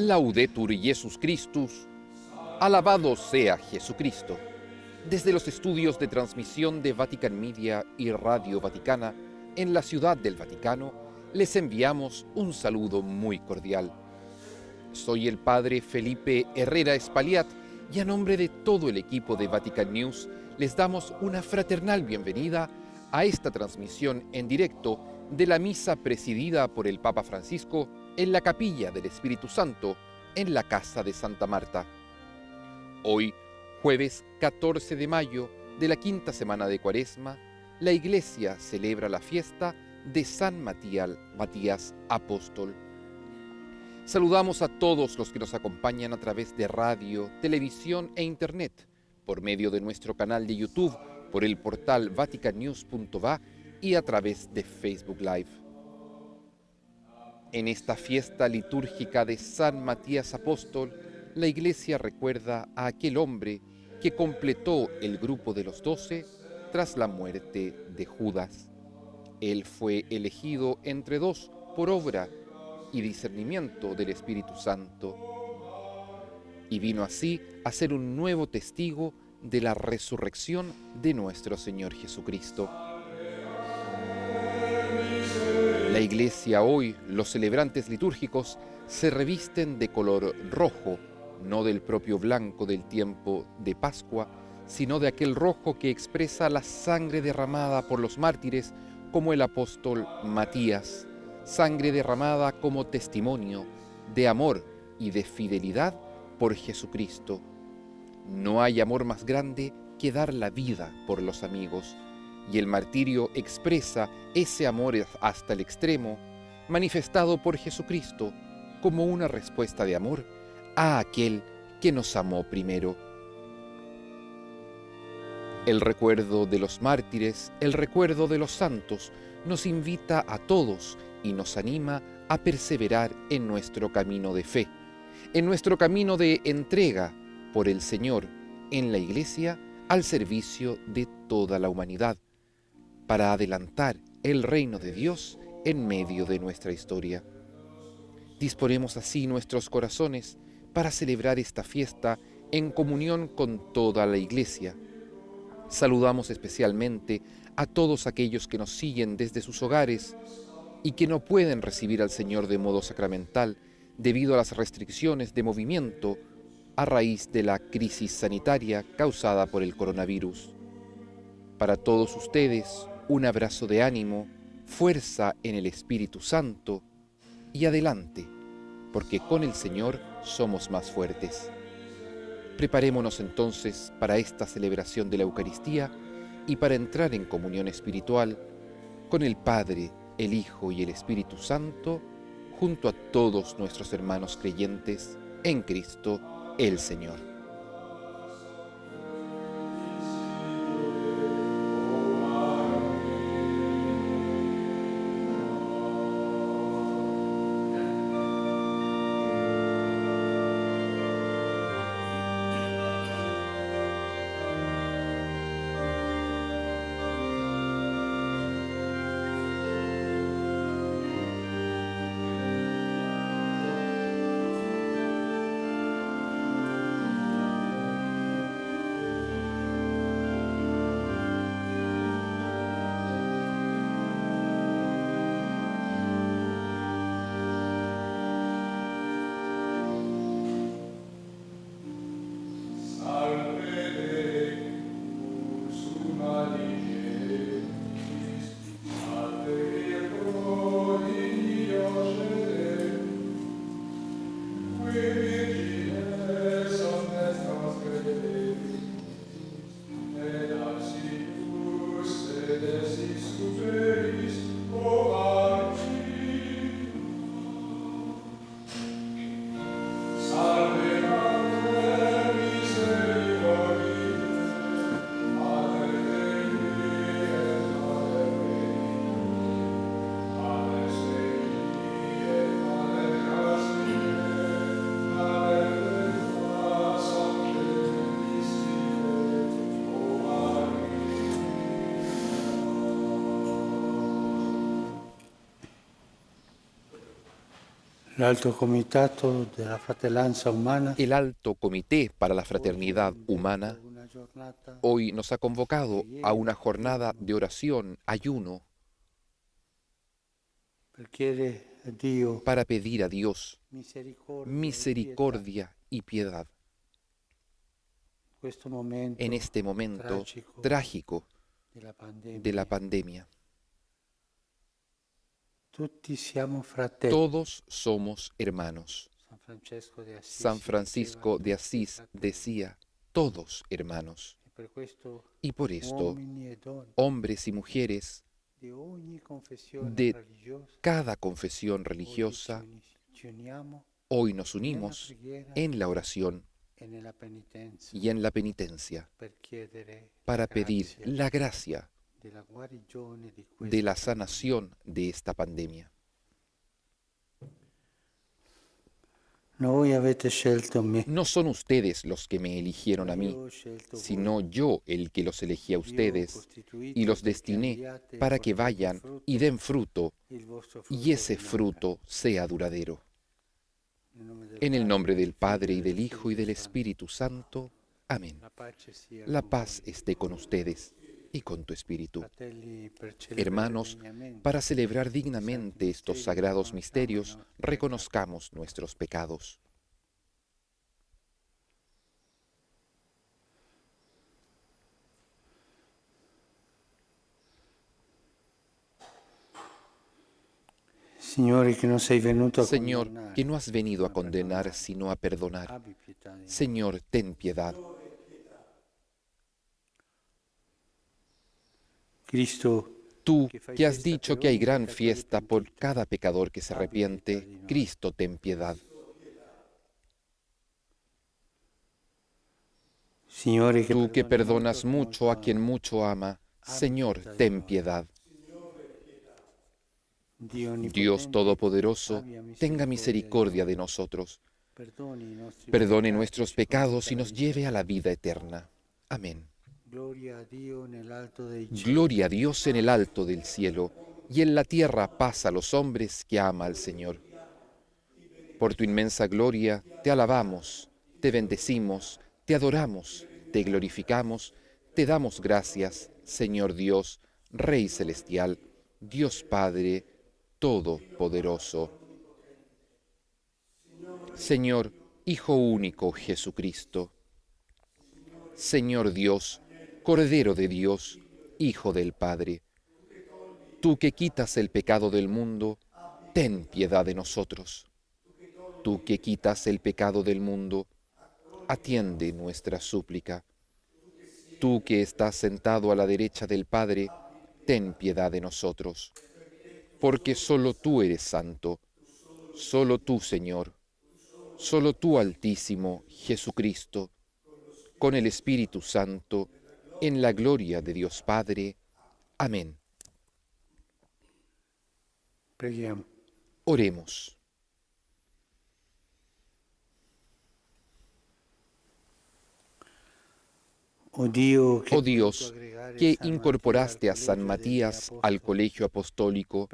Laudetur Jesus Christus, alabado sea Jesucristo. Desde los estudios de transmisión de Vatican Media y Radio Vaticana en la Ciudad del Vaticano, les enviamos un saludo muy cordial. Soy el Padre Felipe Herrera Espaliat y a nombre de todo el equipo de Vatican News les damos una fraternal bienvenida a esta transmisión en directo de la misa presidida por el Papa Francisco en la Capilla del Espíritu Santo, en la Casa de Santa Marta. Hoy, jueves 14 de mayo de la quinta semana de Cuaresma, la Iglesia celebra la fiesta de San Matías Apóstol. Saludamos a todos los que nos acompañan a través de radio, televisión e internet, por medio de nuestro canal de YouTube, por el portal vaticannews.va y a través de Facebook Live. En esta fiesta litúrgica de San Matías Apóstol, la Iglesia recuerda a aquel hombre que completó el grupo de los 12 tras la muerte de Judas. Él fue elegido entre dos por obra y discernimiento del Espíritu Santo, y vino así a ser un nuevo testigo de la resurrección de nuestro Señor Jesucristo. La Iglesia hoy, los celebrantes litúrgicos, se revisten de color rojo, no del propio blanco del tiempo de Pascua, sino de aquel rojo que expresa la sangre derramada por los mártires, como el apóstol Matías, sangre derramada como testimonio de amor y de fidelidad por Jesucristo. No hay amor más grande que dar la vida por los amigos, y el martirio expresa ese amor hasta el extremo, manifestado por Jesucristo como una respuesta de amor a aquel que nos amó primero. El recuerdo de los mártires, el recuerdo de los santos, nos invita a todos y nos anima a perseverar en nuestro camino de fe, en nuestro camino de entrega por el Señor en la Iglesia al servicio de toda la humanidad, para adelantar el reino de Dios en medio de nuestra historia. Disponemos así nuestros corazones para celebrar esta fiesta en comunión con toda la Iglesia. Saludamos especialmente a todos aquellos que nos siguen desde sus hogares y que no pueden recibir al Señor de modo sacramental debido a las restricciones de movimiento a raíz de la crisis sanitaria causada por el coronavirus. Para todos ustedes, un abrazo de ánimo, fuerza en el Espíritu Santo y adelante, porque con el Señor somos más fuertes. Preparémonos entonces para esta celebración de la Eucaristía y para entrar en comunión espiritual con el Padre, el Hijo y el Espíritu Santo, junto a todos nuestros hermanos creyentes en Cristo el Señor. L'Alto Comitato della Fratellanza Umana El Alto Comité para la Fraternidad Humana una giornata hoy nos ha convocado a una jornada de oración, ayuno, per chiedere a Dio para pedir a Dios misericordia e pietà misericordia y piedad in questo momento en este momento tragico trágico della de la pandemia. pandemia. Tutti siamo fratelli. Todos somos hermanos. San Francesco de Asís San Francisco de Asís decía, todos hermanos. e per questo Y por esto, uomini e donne hombres y mujeres di ogni confessione de religiosa cada confesión oggi religiosa, ci uniamo hoy nos nella unimos preghiera en la oración e nella penitenza y en la penitencia per chiedere para la pedir grazia la gracia della guarigione di de la questa sanación de esta pandemia. Voi avete scelto me. No son ustedes los que me eligieron a mí, Io ho scelto sino voi. yo el que los elegí a Vi ho ustedes costituito y los perché destiné andiate e para que portiate vayan frutto, y den fruto il vostro frutto y ese rimanga. fruto sea duradero. Nel nome del En el Padre, nombre del del Figlio Padre e y del Hijo y del Spirito Santo. Espíritu Santo. Amén. La pace sia La con paz voi. esté con ustedes y con tu espíritu. Fratelli, per celebrare Hermanos, degnamente para celebrar dignamente estos sagrados misterios, reconozcamos nuestros pecados. Signore, che non sei venuto a Señor, condannare, que no has venido a ma condenar, sino a perdonar. abbi pietà di noi. Señor, ten piedad. Cristo, Tú, que has dicho que hay gran fiesta por cada pecador que se arrepiente, Cristo, ten piedad. Signore, Tú que perdoni perdonas mucho a ama, quien mucho ama, Señor, ten piedad. Dio Dios onnipotente, Todopoderoso, abbia tenga misericordia de nosotros, perdone nuestros pecados y nos lleve a la vida eterna. Amén. Gloria a Dio nell'alto dei cieli. Gloria a Dios en el alto del cielo, y en la tierra paz a los hombres que ama al Señor. Por tu inmensa gloria te alabamos, te bendecimos, te adoramos, te glorificamos, te damos gracias, Señor Dios, Rey celestial, Dios Padre Todopoderoso. Señor, Hijo único Jesucristo. Señor Dios, Cordero de Dios, Hijo del Padre. Tú que quitas el pecado del mundo, ten piedad de nosotros. Tú que quitas el pecado del mundo, atiende nuestra súplica. Tú que estás sentado a la derecha del Padre, ten piedad de nosotros. Porque solo tú eres santo, solo tú, Señor, solo tú, Altísimo, Jesucristo, con el Espíritu Santo, en la gloria de Dios Padre. Amén. Preghiamo. Oremos. Oh Dio, Oh Dios, que incorporaste a San Matías al colegio apostólico,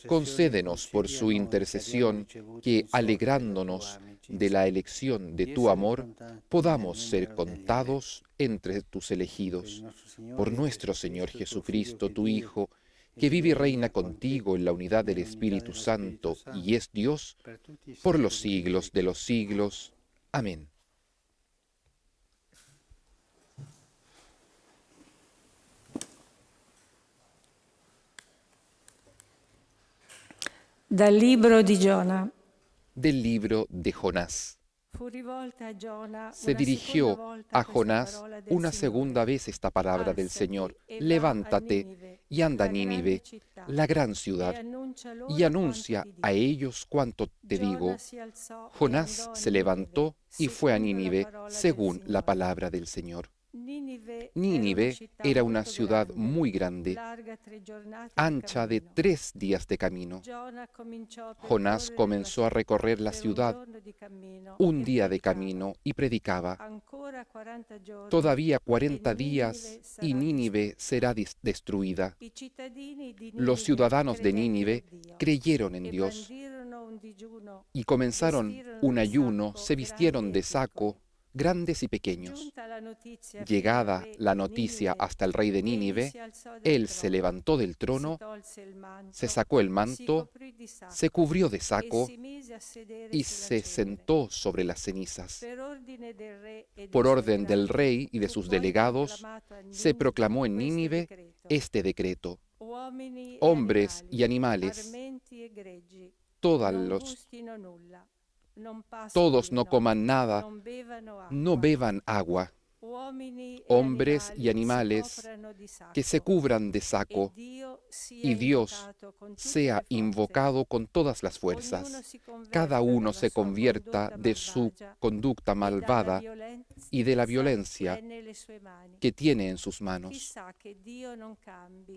concédenos por su intercesión que, alegrándonos de la elección de tu amor, podamos ser contados entre tus elegidos. Por nuestro Señor Jesucristo, tu Hijo, que vive y reina contigo en la unidad del Espíritu Santo y es Dios, por los siglos de los siglos. Amén. Dal libro di Giona. Del libro de Jonás. Se dirigió a Jonás una segunda vez esta palabra del Señor: levántate y anda a Nínive, la gran ciudad, y anuncia a ellos cuanto te digo. Jonás se levantó y fue a Nínive según la palabra del Señor. Nínive era una ciudad muy grande, ancha de 3 días de camino. Jonás comenzó a recorrer la ciudad un día de camino y predicaba: todavía 40 días y Nínive será destruida. Los ciudadanos de Nínive creyeron en Dios y comenzaron un ayuno, se vistieron de saco, grandes y pequeños. Llegada la noticia hasta el rey de Nínive, él se levantó del trono, se sacó el manto, se cubrió de saco y se sentó sobre las cenizas. Por orden del rey y de sus delegados, se proclamó en Nínive este decreto: hombres y animales, todos no coman nada, no beban agua. Hombres y animales que se cubran de saco, y Dios sea invocado con todas las fuerzas. Cada uno se convierta de su conducta malvada y de la violencia que tiene en sus manos.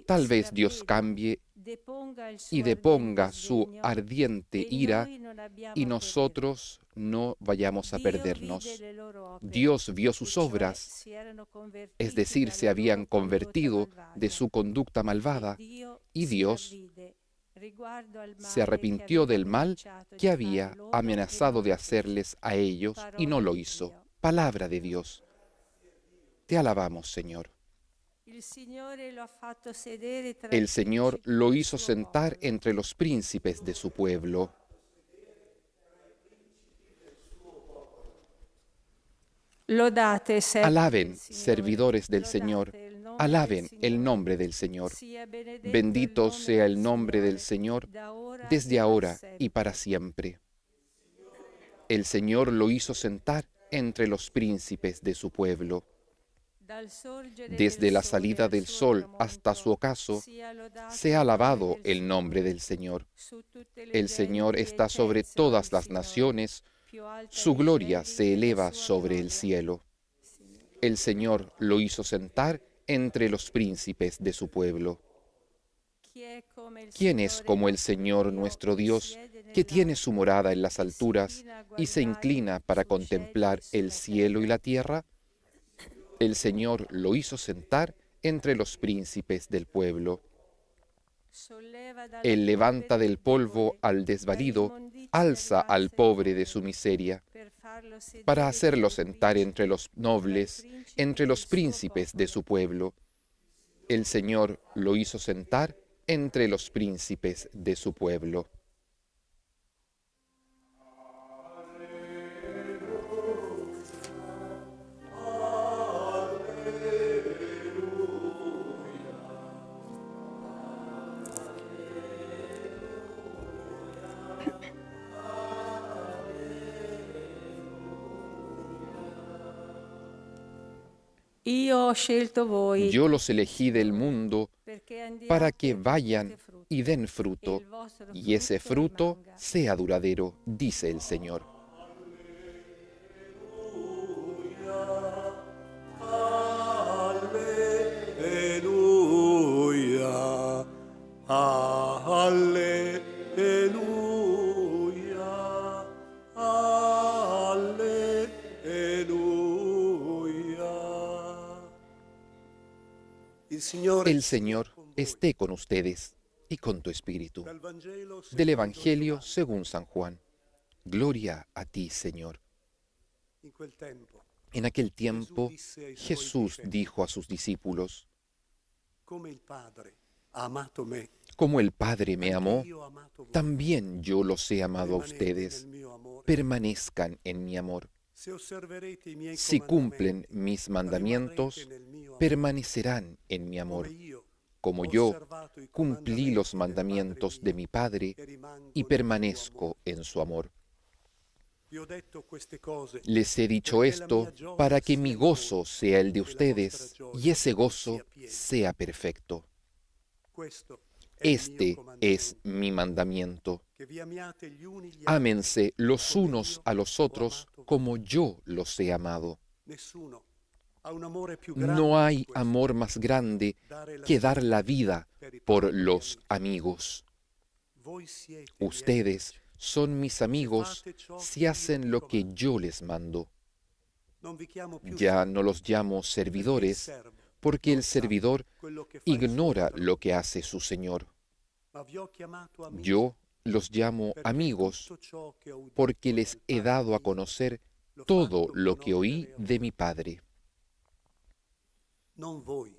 Tal vez Dios cambie y deponga su ardiente ira y nosotros no vayamos a perdernos. Dios vio sus obras, es decir, se habían convertido de su conducta malvada, y Dios se arrepintió del mal que había amenazado de hacerles a ellos y no lo hizo. Palabra de Dios. Te alabamos, Señor. El Señor lo hizo sentar entre los príncipes de su pueblo. Alaben, servidores del Señor, alaben el nombre del Señor. Bendito sea el nombre del Señor, desde ahora y para siempre. El Señor lo hizo sentar entre los príncipes de su pueblo. Desde la salida del sol hasta su ocaso, sea alabado el nombre del Señor. El Señor está sobre todas las naciones, su gloria se eleva sobre el cielo. El Señor lo hizo sentar entre los príncipes de su pueblo. ¿Quién es como el Señor nuestro Dios, que tiene su morada en las alturas y se inclina para contemplar el cielo y la tierra? El Señor lo hizo sentar entre los príncipes del pueblo. Él levanta del polvo al desvalido, alza al pobre de su miseria, para hacerlo sentar entre los nobles, entre los príncipes de su pueblo. El Señor lo hizo sentar entre los príncipes de su pueblo. Yo los elegí del mundo para que vayan y den fruto, y ese fruto sea duradero, dice el Señor. Aleluya, aleluya, aleluya. El Señor esté con ustedes y con tu espíritu. Del Evangelio según San Juan. Gloria a ti, Señor. En aquel tiempo, Jesús dijo a sus discípulos: como el Padre me amó, también yo los he amado a ustedes. Permanezcan en mi amor. Si cumplen mis mandamientos, permanecerán en mi amor, como yo cumplí los mandamientos de mi Padre y permanezco en su amor. Les he dicho esto para que mi gozo sea el de ustedes y ese gozo sea perfecto. Este es mi mandamiento: ámense los unos a los otros como yo los he amado. No hay amor más grande que dar la vida por los amigos. Ustedes son mis amigos si hacen lo que yo les mando. Ya no los llamo servidores, porque el servidor ignora lo que hace su Señor. Yo Los llamo perché amigos tutto ciò che ho udito porque les dal he dado a Padre conocer l'ho todo fatto lo que oí conoscere a de voi. mi Padre. Non voi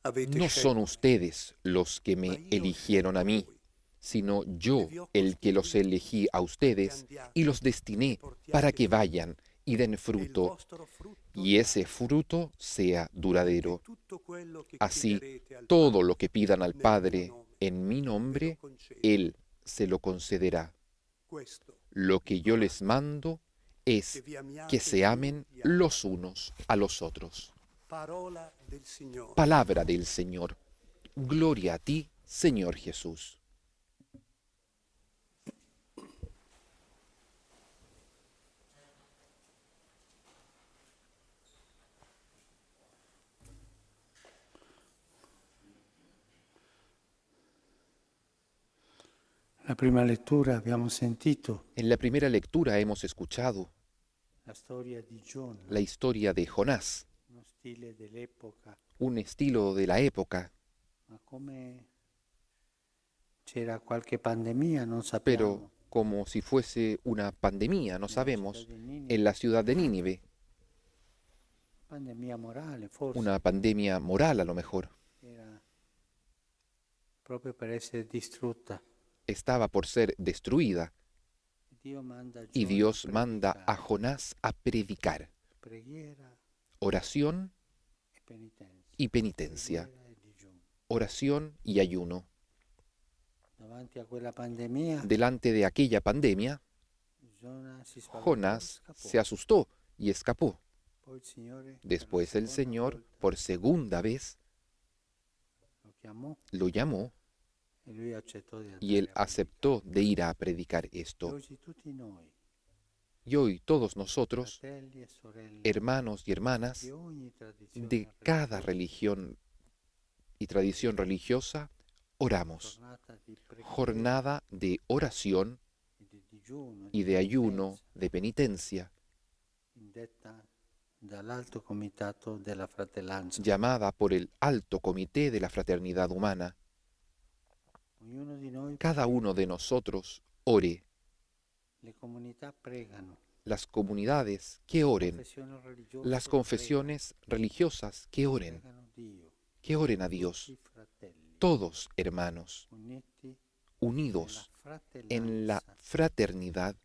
avete No son scelto me, ustedes los que ma me io ho eligieron a scelto mí, voi sino e yo vi ho el que los costituiti elegí a perché ustedes y los andiate e destiné para portiate que frutto vayan y den e il fruto, vostro frutto y ese rimanga, fruto sea perché duradero. tutto quello che Así, chiederete al todo lo Padre que pidan al nel mio Padre nome en mi ve lo nombre, concedo. Él se lo concederá. Questo Lo vi que yo les comando, mando che es vi amiate que se gli amen uni gli altri. los unos a los otros. Parola del Signore. Palabra del Señor. Gloria a ti, Señor Jesús. La prima lettura abbiamo sentito En la primera lectura hemos escuchado la storia di Giona, la historia de Jonás, uno stile dell'epoca, un estilo de la época, ma come c'era qualche pandemia non pero sappiamo. como si fuese una pandemia, no Nella città sabemos, di Ninive, en la ciudad de Nínive, pandemia morale forse, una pandemia moral a lo mejor, era proprio per essere distrutta. estaba por ser destruida Dio manda a y Giona Dios a manda a predicare, Jonás a predicar preghiera oración e penitenza, y penitencia, preghiera e digiuno. oración y ayuno. Davanti a quella pandemia, Delante de aquella pandemia, Giona si spaventò e Jonás scappò. se asustó y escapó. Poi il Signore, per la Después el seconda Señor, volta, por segunda vez, lo chiamò lo llamó e lui accettò di y él andare a aceptó de ir a predicar predicare. E esto. oggi tutti noi, Y hoy todos nosotros, fratelli e sorelle, hermanos y hermanas di ogni tradizione de cada religiosa, religión y tradición religiosa, oramos. giornata di preghiera Jornada de oración e di digiuno y de ayuno, de penitencia, indetta dall'Alto Comitato della Fratellanza. llamada por el Alto Comité de la Fraternidad Humana. Ognuno di noi Cada prega. uno de nosotros ore. Le comunità pregano. Las comunidades que oren. Confessioni religiose Las confesiones religiosas que oren. pregano Dio. Que oren a Dios. Tutti fratelli, Todos hermanos, uniti unidos nella en la fratellanza fraternidad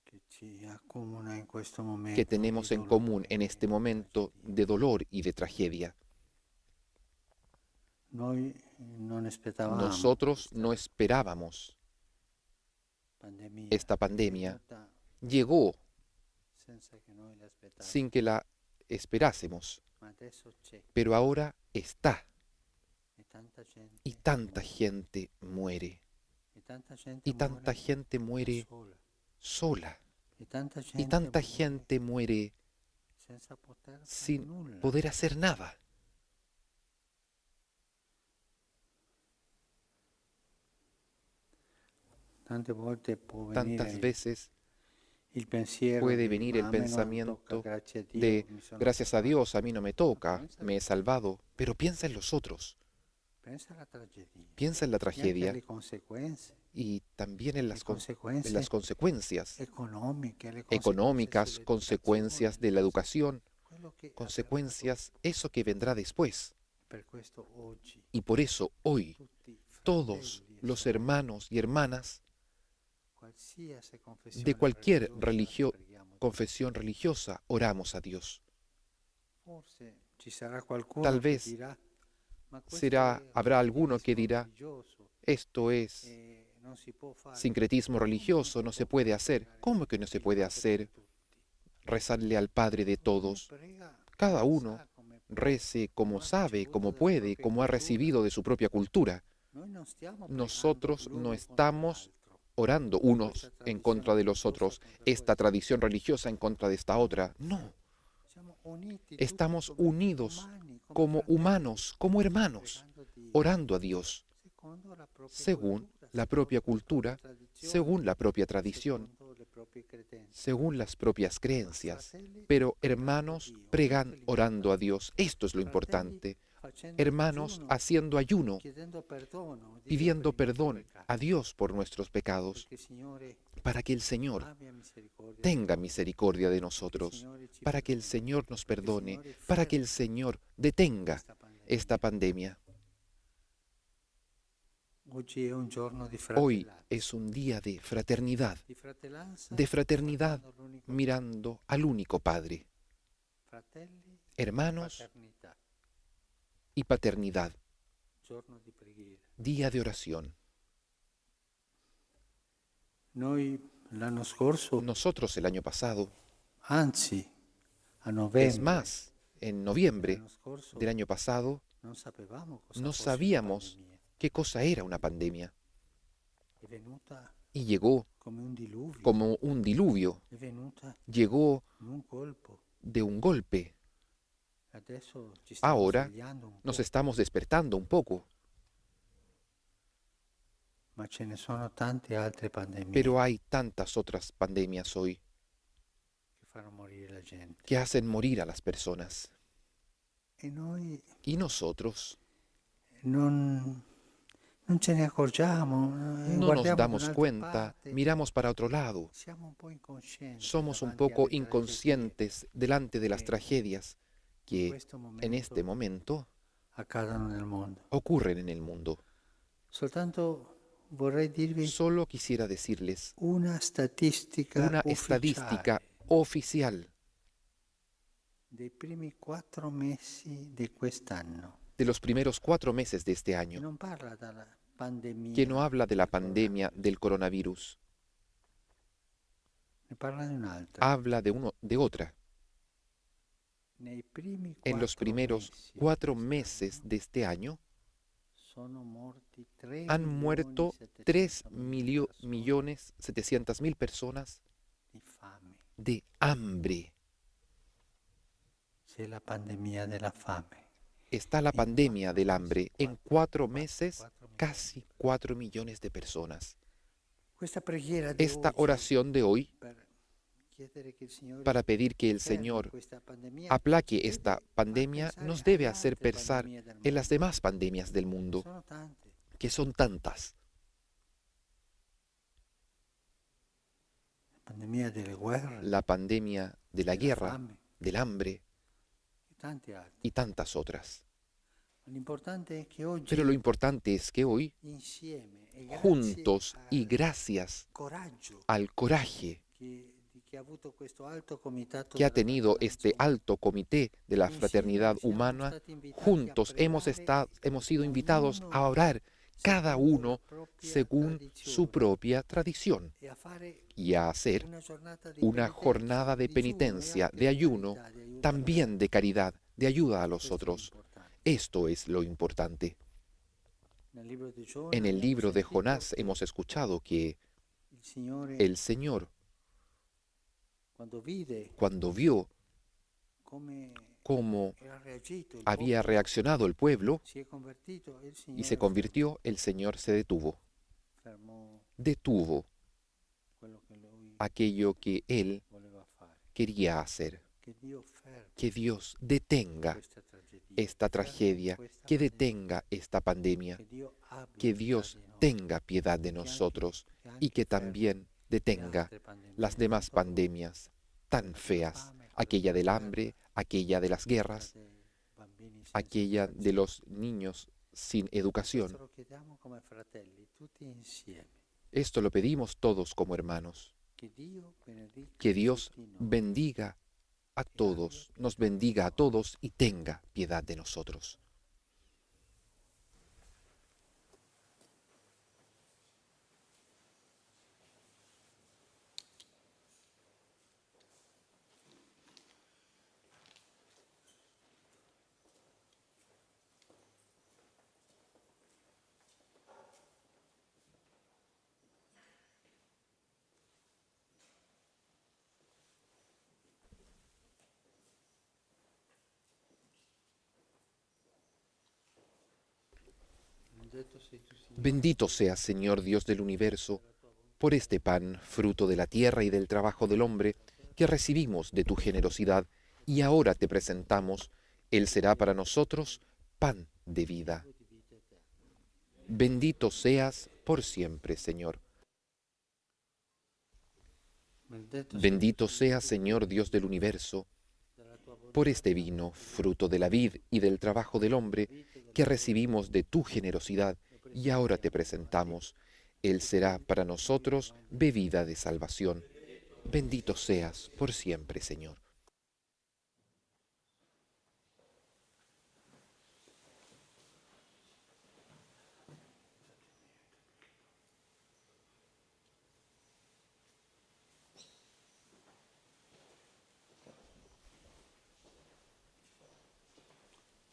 che ci accomuna in questo momento que tenemos di en dolore común en e este di momento tragedia. de dolor y de tragedia. Noi non aspettavamo Nosotros questa no esperábamos pandemia. esta pandemia. È venuta Llegó senza che noi l'aspettassimo, sin que la esperásemos, ma adesso c'è pero ahora está e tanta gente y tanta muore. gente muere. E tanta gente Y tanta muore gente muere sola. sola. E tanta Y gente tanta muore gente muere senza poter fare sin nulla. poder hacer nada. Tante volte può Tantas venire veces il pensiero puede di, venir "Ma el a me non pensamiento tocca, grazie a Dio, de, mi sono gracias a salvato". Dios, a mí no me toca, me he salvado, pero piensa en los otros, Pensa alla tragedia. piensa en la E anche tragedia alle conseguenze y también en le las conseguenze consecuencias economiche, le económicas, conseguenze consecuencias de la sull'educazione, educación, quello che ha consecuencias, eso que vendrá después. per questo oggi Y por eso hoy tutti todos fratelli e los sorelle, hermanos y hermanas qualsiasi confessione de cualquier religiosa, preghiamo. confesión religiosa oramos a Dios. Forse ci sarà qualcuno Tal che vez dirà, "Ma questo habrá è alguno que dirá, religioso esto es e non si può fare". sincretismo religioso, no se puede hacer. ¿Cómo que no se puede hacer? Rezarle al Padre de todos. Cada uno rece como sabe, como puede, como ha recibido de su propia cultura. Nosotros no estamos orando unos en contra de los otros, esta tradición religiosa en contra de esta otra. No, estamos unidos como humanos, como hermanos, orando a Dios, según la propia cultura, según la propia tradición, según las propias creencias. Pero hermanos, pregan orando a Dios. Esto es lo importante. hermanos haciendo ayuno, pidiendo perdón a Dios por nuestros pecados, para que el Señor tenga misericordia de nosotros, para que el Señor nos perdone, para que el Señor detenga esta pandemia. Hoy es un día de fraternidad mirando al único Padre, hermanos y paternidad, día de oración. Nosotros el año pasado, es más, en noviembre del año pasado, no sabíamos qué cosa era una pandemia. Y llegó como un diluvio, llegó de un golpe. Ahora nos estamos despertando un poco, pero hay tantas otras pandemias hoy que hacen morir a las personas. Y nosotros no nos damos cuenta, miramos para otro lado. Somos un poco inconscientes delante de las tragedias que en este momento ocurren en el mundo. Solo quisiera decirles una estadística oficial de los primeros 4 meses de este año, que no habla de la pandemia del coronavirus, habla de otra. En los primeros 4 meses de este año han muerto 3.700.000 personas de hambre. Está la pandemia del hambre. En 4 meses, casi 4 millones de personas. Esta oración de hoy, para pedir que el Señor aplaque esta pandemia, nos debe hacer pensar en las demás pandemias del mundo, que son tantas. La pandemia de la guerra, del hambre y tantas otras. Pero lo importante es que hoy, juntos y gracias al coraje que ha tenido este alto comité de la fraternidad humana, juntos hemos sido invitados a orar cada uno según su propia tradición y a hacer una jornada de penitencia, de ayuno, también de caridad, de ayuda a los otros. Esto es lo importante. En el libro de Jonás hemos escuchado que el Señor, cuando vio cómo había reaccionado el pueblo y se convirtió, el Señor se detuvo. Detuvo aquello que Él quería hacer. Que Dios detenga esta tragedia, que detenga esta pandemia, que Dios tenga piedad de nosotros y que también detenga las demás pandemias tan feas, aquella del hambre, aquella de las guerras, aquella de los niños sin educación. Esto lo pedimos todos como hermanos. Que Dios bendiga a todos, nos bendiga a todos y tenga piedad de nosotros. Bendito seas, Señor Dios del universo, por este pan, fruto de la tierra y del trabajo del hombre, que recibimos de tu generosidad y ahora te presentamos. Él será para nosotros pan de vida. Bendito seas por siempre, Señor. Bendito seas, Señor Dios del universo, por este vino, fruto de la vid y del trabajo del hombre, que recibimos de tu generosidad y ahora te presentamos. Él será para nosotros bebida de salvación. Bendito seas por siempre, Señor.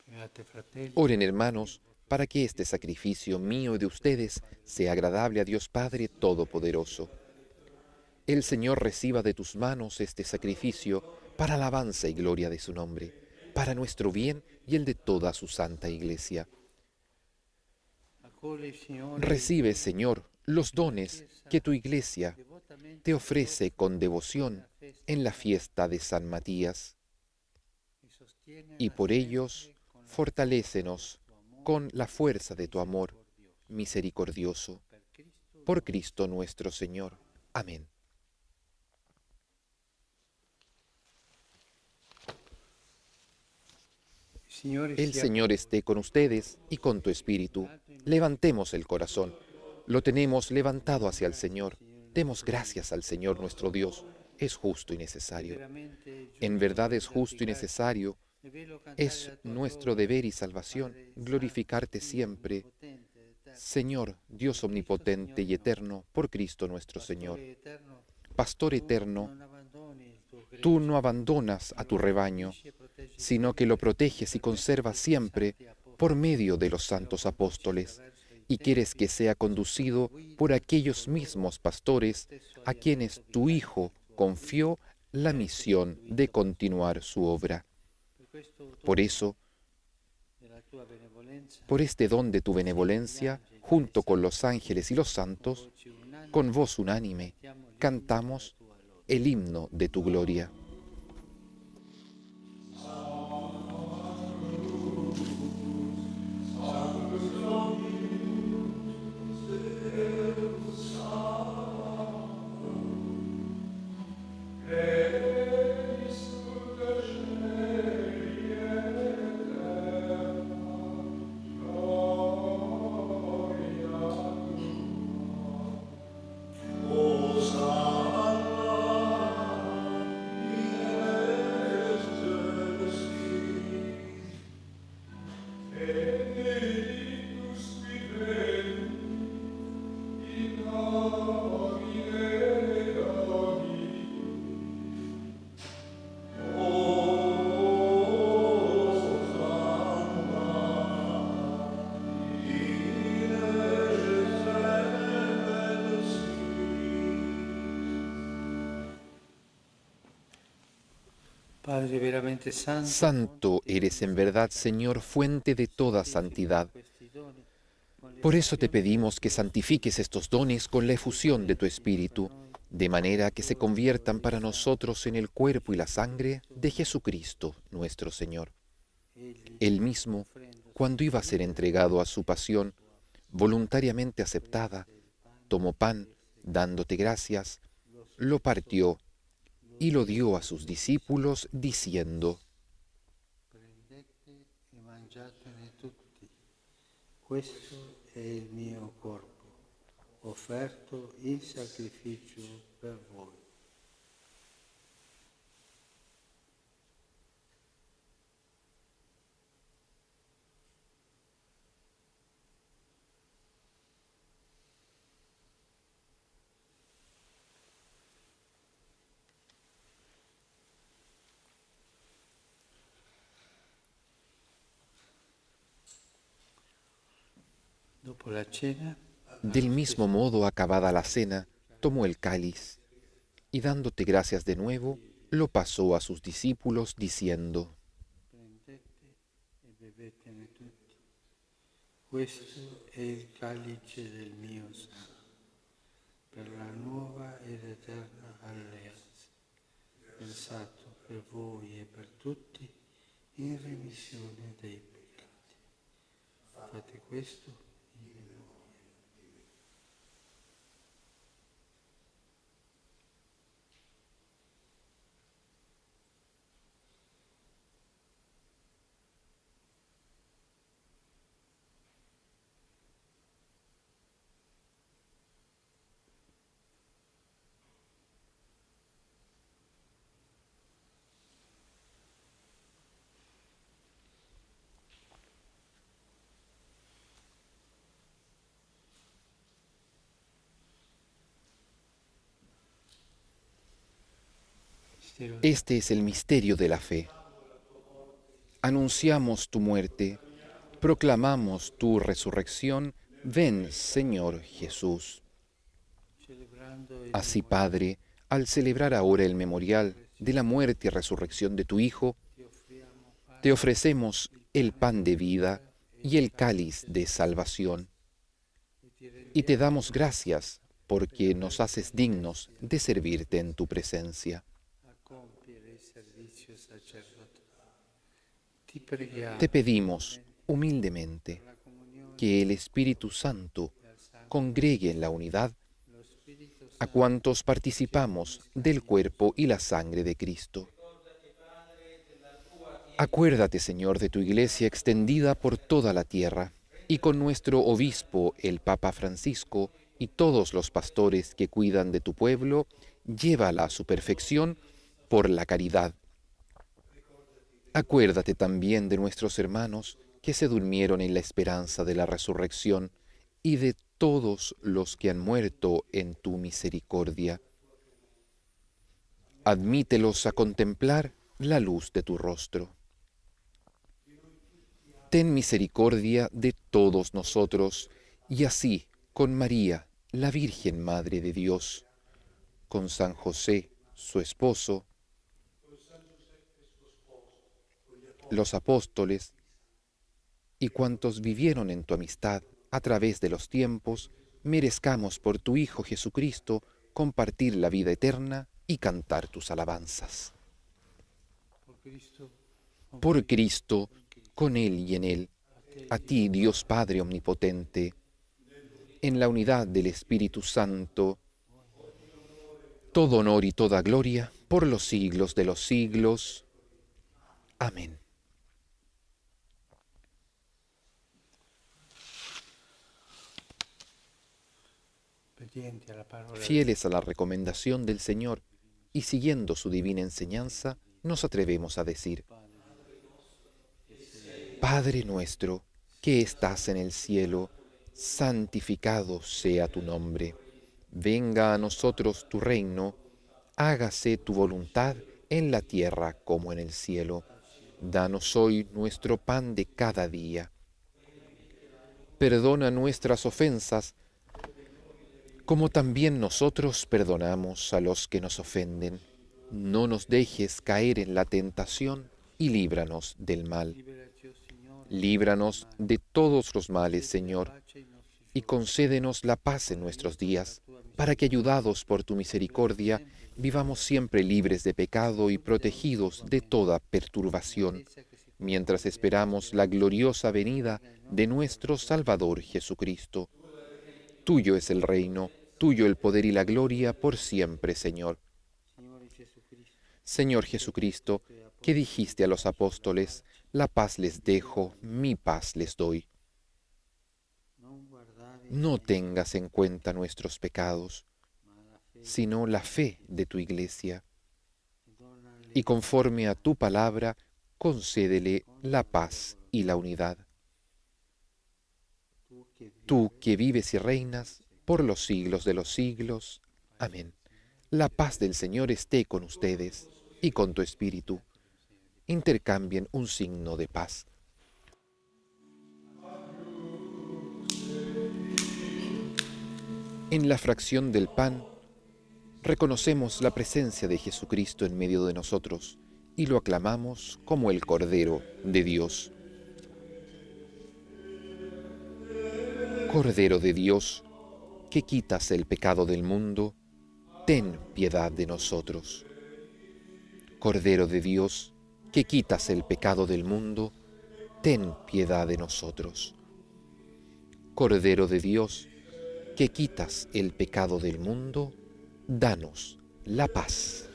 Pregate, fratelli, Oren, hermanos, para que este sacrificio mío y de ustedes sea agradable a Dios Padre Todopoderoso. El Señor reciba de tus manos este sacrificio para alabanza y gloria de su nombre, para nuestro bien y el de toda su santa Iglesia. accoglie, Signore, Recibe, Señor, los dones que tu Iglesia devotamente te ofrece con devoción en la fiesta de San Matías, e sostiene y por ellos fortalécenos con la fuerza de tu amor misericordioso. Por Cristo nuestro Señor. Amén. El Señor esté con ustedes y con tu espíritu. Levantemos el corazón. Lo tenemos levantado hacia el Señor. Demos gracias al Señor nuestro Dios. Es justo y necesario. En verdad es justo y necesario. Es nuestro deber y salvación glorificarte siempre, Señor, Dios omnipotente y eterno, por Cristo nuestro Señor. Pastor eterno, tú no abandonas a tu rebaño, sino que lo proteges y conservas siempre por medio de los santos apóstoles, y quieres que sea conducido por aquellos mismos pastores a quienes tu Hijo confió la misión de continuar su obra. Por eso, por este don de tu benevolencia, junto con los ángeles y los santos, con voz unánime, cantamos el himno de tu gloria. Padre veramente santo, Santo eres en verdad, Señor, fuente de toda santidad. Por eso te pedimos que santifiques estos dones con la efusión de tu Espíritu, de manera que se conviertan para nosotros en el cuerpo y la sangre de Jesucristo, nuestro Señor. Él mismo, cuando iba a ser entregado a su pasión, voluntariamente aceptada, tomó pan, dándote gracias, lo partió y lo dio a sus discípulos, diciendo: prendete e mangiatene tutti. Questo è il mio corpo, offerto in sacrificio per voi. Dopo la cena, Del mismo modo, acabada la cena, tomó el cáliz y dándote gracias de nuevo, lo pasó a sus discípulos, diciendo: prendete e bevetene tutti. Questo è il calice del mio sangue, per la nuova ed eterna alleanza, pensato per voi e per tutti in remissione dei peccati. fate questo. Este es el misterio de la fe. Anunciamos tu muerte, proclamamos tu resurrección. Ven, Señor Jesús. Así, Padre, al celebrar ahora el memorial de la muerte y resurrección de tu Hijo, te ofrecemos el pan de vida y el cáliz de salvación. Y te damos gracias porque nos haces dignos de servirte en tu presencia. Te pedimos humildemente que el Espíritu Santo congregue en la unidad a cuantos participamos del cuerpo y la sangre de Cristo. Acuérdate, Señor, de tu Iglesia extendida por toda la tierra, y con nuestro obispo, el Papa Francisco, y todos los pastores que cuidan de tu pueblo, llévala a su perfección por la caridad. Acuérdate también de nuestros hermanos que se durmieron en la esperanza de la resurrección, y de todos los que han muerto en tu misericordia. Admítelos a contemplar la luz de tu rostro. Ten misericordia de todos nosotros, y así, con María, la Virgen Madre de Dios, con San José, su esposo, los apóstoles y cuantos vivieron en tu amistad a través de los tiempos, merezcamos por tu Hijo Jesucristo compartir la vida eterna y cantar tus alabanzas. Por Cristo, con Él y en Él, a ti, Dios Padre Omnipotente, en la unidad del Espíritu Santo, todo honor y toda gloria por los siglos de los siglos. Amén. Fieles a la recomendación del Señor y siguiendo su divina enseñanza, nos atrevemos a decir: Padre nuestro, que estás en el cielo, santificado sea tu nombre. Venga a nosotros tu reino, hágase tu voluntad en la tierra como en el cielo. Danos hoy nuestro pan de cada día. Perdona nuestras ofensas, como también nosotros perdonamos a los que nos ofenden. No nos dejes caer en la tentación y líbranos del mal. Líbranos de todos los males, Señor, y concédenos la paz en nuestros días, para que, ayudados por tu misericordia, vivamos siempre libres de pecado y protegidos de toda perturbación, mientras esperamos la gloriosa venida de nuestro Salvador Jesucristo. Tuyo es el reino, tuyo el poder y la gloria por siempre, Señor. Señor Jesucristo, que dijiste a los apóstoles: la paz les dejo, mi paz les doy. No tengas en cuenta nuestros pecados, sino la fe de tu Iglesia, y conforme a tu palabra, concédele la paz y la unidad. Tú que vives y reinas por los siglos de los siglos. Amén. La paz del Señor esté con ustedes y con tu espíritu. Intercambien un signo de paz. En la fracción del pan, reconocemos la presencia de Jesucristo en medio de nosotros y lo aclamamos como el Cordero de Dios. Cordero de Dios, que quitas el pecado del mundo, ten piedad de nosotros. Cordero de Dios, que quitas el pecado del mundo, ten piedad de nosotros. Cordero de Dios, que quitas el pecado del mundo, danos la paz.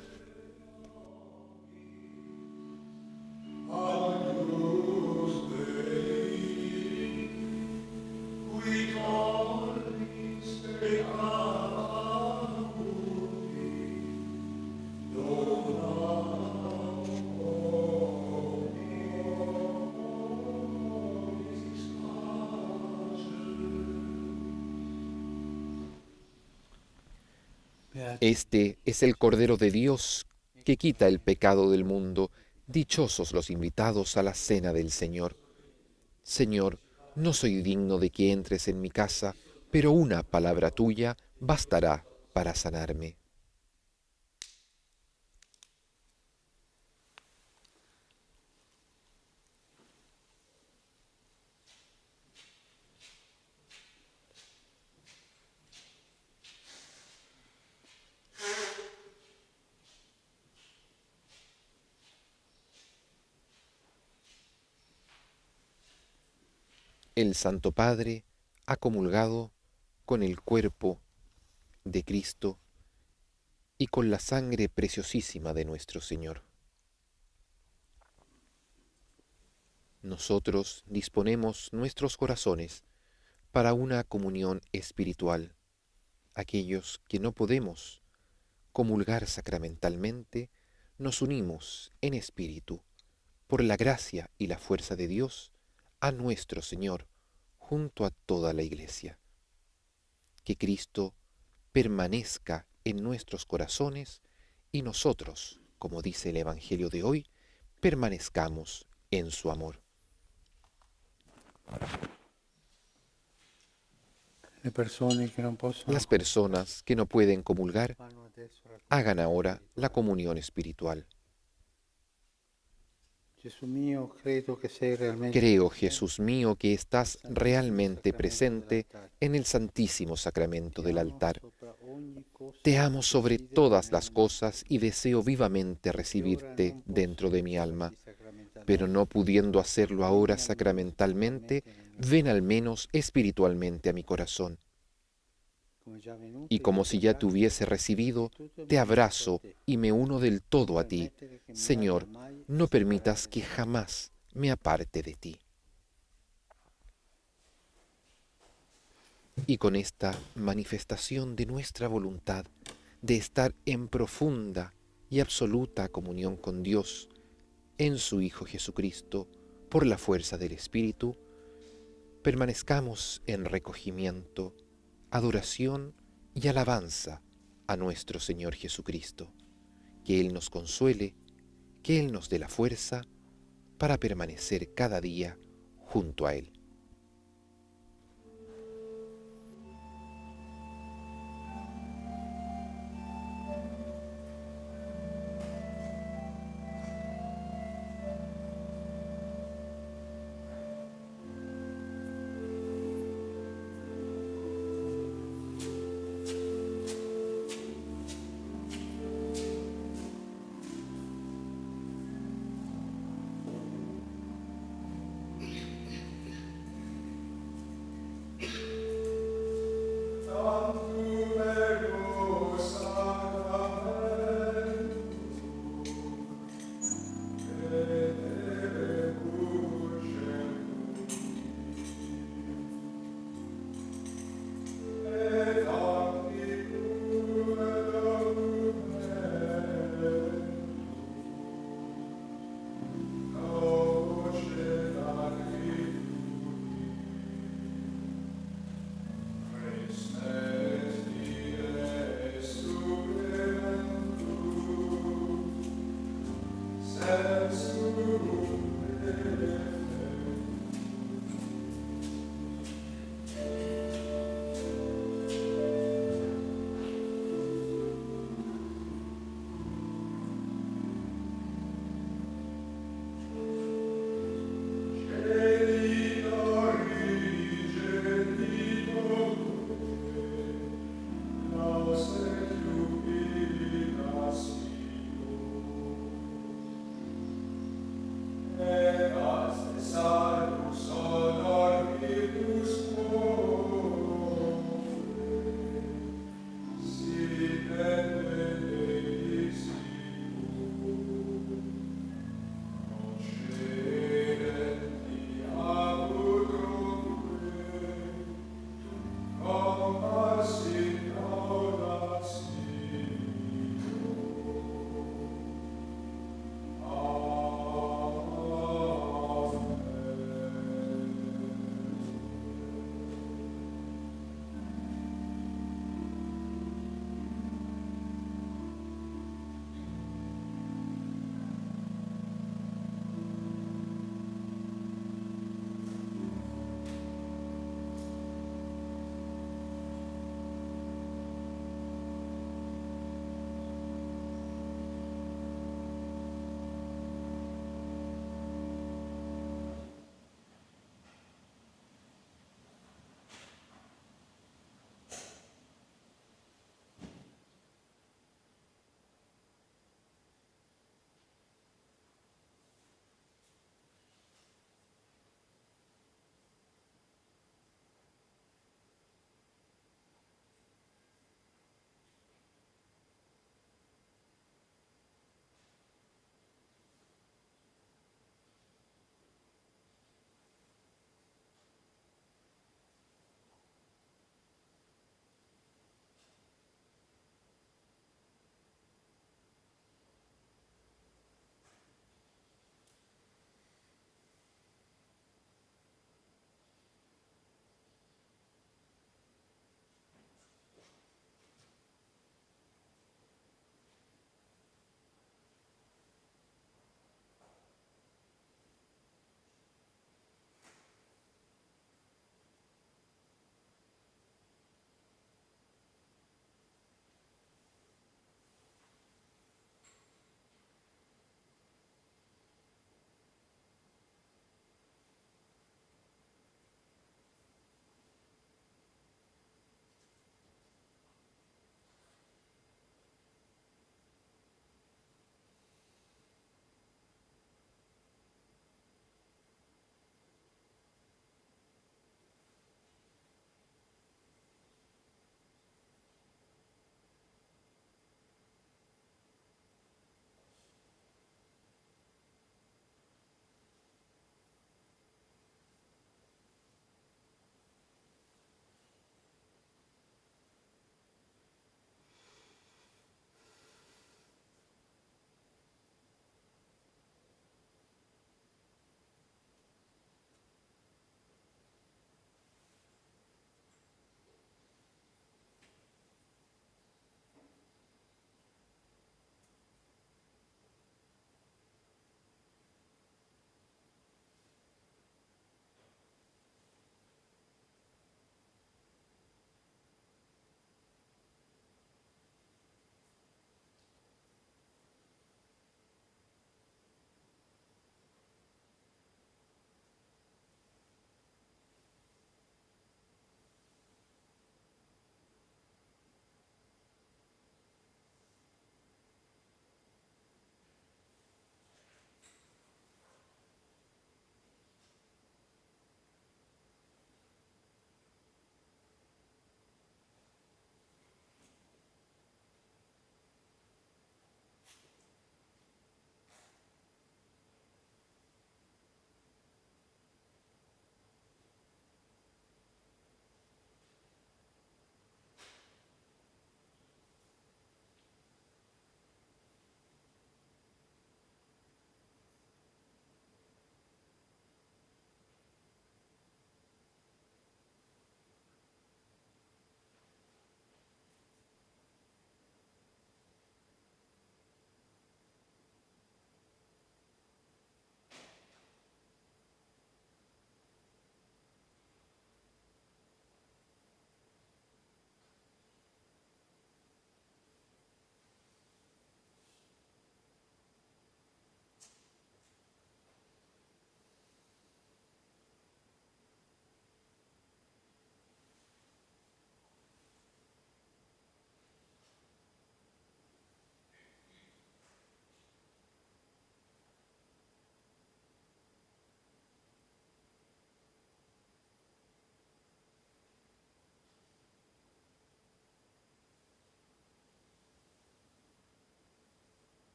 Este es el Cordero de Dios que quita el pecado del mundo. Dichosos los invitados a la cena del Señor. Señor, no soy digno de que entres en mi casa, pero una palabra tuya bastará para sanarme. El Santo Padre ha comulgado con el cuerpo de Cristo y con la sangre preciosísima de nuestro Señor. Nosotros disponemos nuestros corazones para una comunión espiritual. Aquellos que no podemos comulgar sacramentalmente, nos unimos en espíritu, por la gracia y la fuerza de Dios, a nuestro Señor, junto a toda la Iglesia. Que Cristo permanezca en nuestros corazones y nosotros, como dice el Evangelio de hoy, permanezcamos en su amor. Las personas que no pueden comulgar, hagan ahora la comunión espiritual. Creo, Jesús mío, que estás realmente presente en el Santísimo Sacramento del altar. Te amo sobre todas las cosas y deseo vivamente recibirte dentro de mi alma, pero no pudiendo hacerlo ahora sacramentalmente, ven al menos espiritualmente a mi corazón. Y como si ya te hubiese recibido, te abrazo y me uno del todo a ti. Señor, no permitas que jamás me aparte de ti. Y con esta manifestación de nuestra voluntad de estar en profunda y absoluta comunión con Dios, en su Hijo Jesucristo, por la fuerza del Espíritu, permanezcamos en recogimiento, adoración y alabanza a nuestro Señor Jesucristo. Que Él nos consuele, que Él nos dé la fuerza para permanecer cada día junto a Él.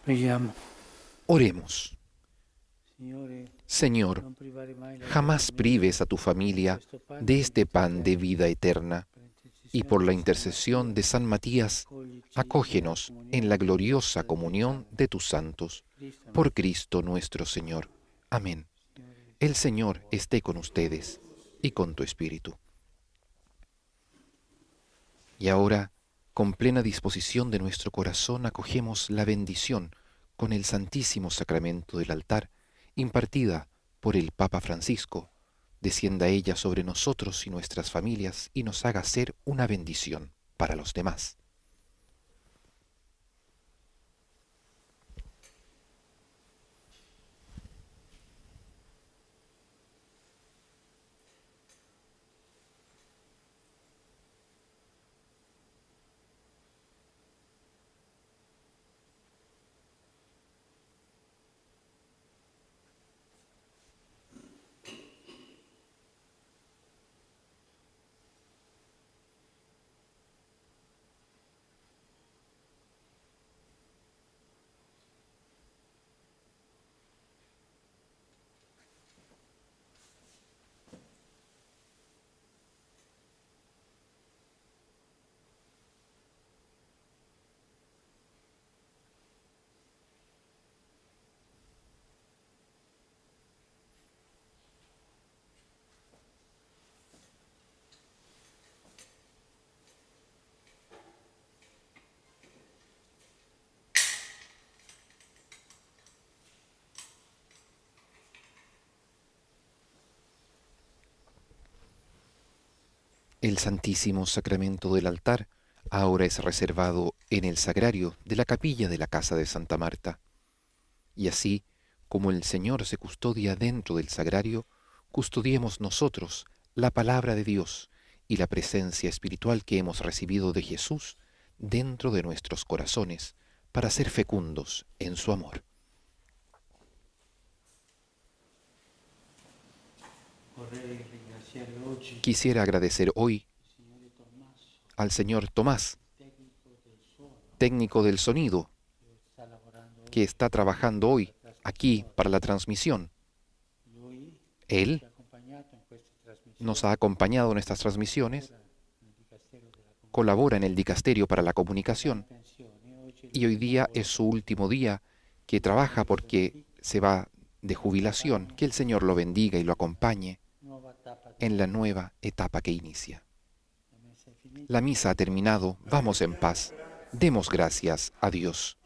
Preghiamo. Oremos. Signore, Señor, non privare mai la jamás prives a tu familia de este pan de vida eterna, y por la intercesión de San Matías, acógenos en la gloriosa comunión de tus santos. Por Cristo nuestro Señor. Amén. El Señor esté con ustedes y con tu espíritu. Y ahora, con plena disposición de nuestro corazón, acogemos la bendición con el Santísimo Sacramento del altar, impartida por el Papa Francisco. Descienda ella sobre nosotros y nuestras familias y nos haga ser una bendición para los demás. El Santísimo Sacramento del altar ahora es reservado en el sagrario de la capilla de la casa de Santa Marta. Y así, como el Señor se custodia dentro del sagrario, custodiemos nosotros la palabra de Dios y la presencia espiritual que hemos recibido de Jesús dentro de nuestros corazones para ser fecundos en su amor. Quisiera agradecer hoy al señor Tomás, técnico del sonido, que está trabajando hoy aquí para la transmisión. Él nos ha acompañado en estas transmisiones, colabora en el Dicasterio para la Comunicación y hoy día es su último día que trabaja porque se va de jubilación. Que el Señor lo bendiga y lo acompañe en la nueva etapa que inicia. La misa ha terminado, vamos en paz, demos gracias a Dios.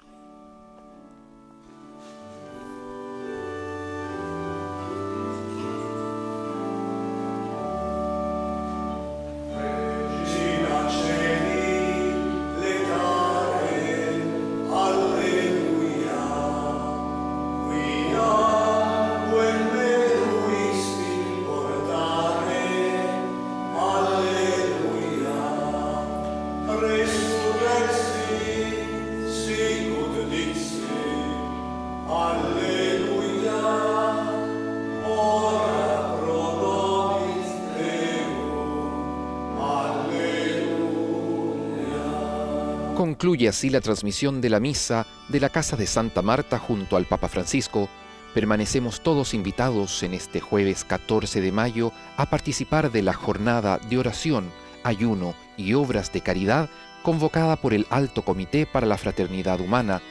Concluye así la transmisión de la misa de la Casa de Santa Marta junto al Papa Francisco. Permanecemos todos invitados en este jueves 14 de mayo a participar de la jornada de oración, ayuno y obras de caridad convocada por el Alto Comité para la Fraternidad Humana.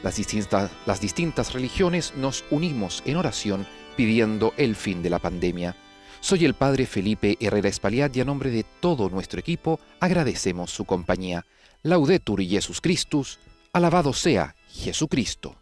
Las distintas religiones nos unimos en oración pidiendo el fin de la pandemia. Soy el Padre Felipe Herrera Espaillat y a nombre de todo nuestro equipo agradecemos su compañía. Laudetur Jesus Christus, alabado sea Jesucristo.